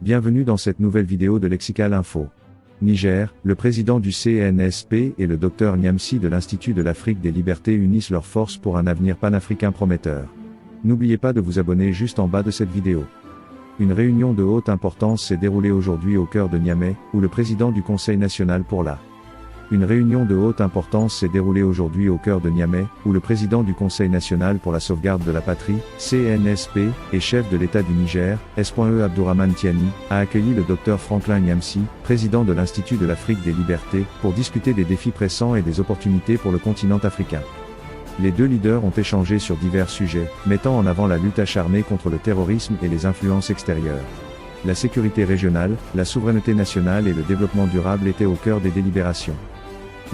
Bienvenue dans cette nouvelle vidéo de Lexical Info. Niger, le président du CNSP et le Dr Niamsi de l'Institut de l'Afrique des Libertés unissent leurs forces pour un avenir panafricain prometteur. N'oubliez pas de vous abonner juste en bas de cette vidéo. Une réunion de haute importance s'est déroulée aujourd'hui au cœur de Niamey, où le président du Conseil national pour la Une réunion de haute importance s'est déroulée aujourd'hui au cœur de Niamey, où le président du Conseil national pour la sauvegarde de la patrie, CNSP, et chef de l'État du Niger, S.E. Abdourahmane Tiani, a accueilli le Dr Franklin Niamsi, président de l'Institut de l'Afrique des Libertés, pour discuter des défis pressants et des opportunités pour le continent africain. Les deux leaders ont échangé sur divers sujets, mettant en avant la lutte acharnée contre le terrorisme et les influences extérieures. La sécurité régionale, la souveraineté nationale et le développement durable étaient au cœur des délibérations.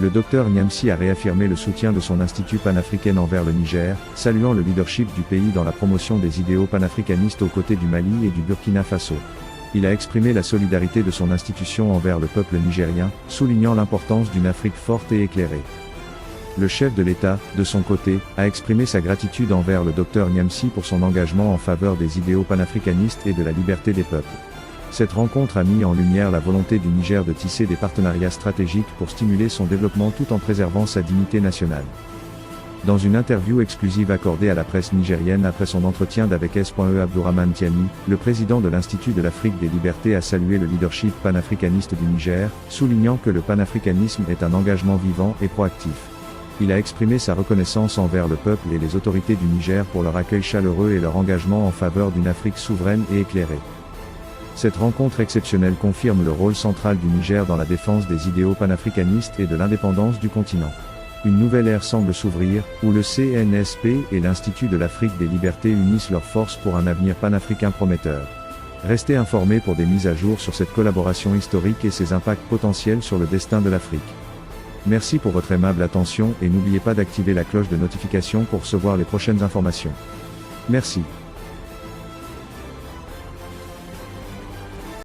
Le Dr Niamsi a réaffirmé le soutien de son institut panafricain envers le Niger, saluant le leadership du pays dans la promotion des idéaux panafricanistes aux côtés du Mali et du Burkina Faso. Il a exprimé la solidarité de son institution envers le peuple nigérien, soulignant l'importance d'une Afrique forte et éclairée. Le chef de l'État, de son côté, a exprimé sa gratitude envers le Dr Niamsi pour son engagement en faveur des idéaux panafricanistes et de la liberté des peuples. Cette rencontre a mis en lumière la volonté du Niger de tisser des partenariats stratégiques pour stimuler son développement tout en préservant sa dignité nationale. Dans une interview exclusive accordée à la presse nigérienne après son entretien avec S.E. Abdourahmane Tiani, le président de l'Institut de l'Afrique des Libertés a salué le leadership panafricaniste du Niger, soulignant que le panafricanisme est un engagement vivant et proactif. Il a exprimé sa reconnaissance envers le peuple et les autorités du Niger pour leur accueil chaleureux et leur engagement en faveur d'une Afrique souveraine et éclairée. Cette rencontre exceptionnelle confirme le rôle central du Niger dans la défense des idéaux panafricanistes et de l'indépendance du continent. Une nouvelle ère semble s'ouvrir, où le CNSP et l'Institut de l'Afrique des Libertés unissent leurs forces pour un avenir panafricain prometteur. Restez informés pour des mises à jour sur cette collaboration historique et ses impacts potentiels sur le destin de l'Afrique. Merci pour votre aimable attention et n'oubliez pas d'activer la cloche de notification pour recevoir les prochaines informations. Merci.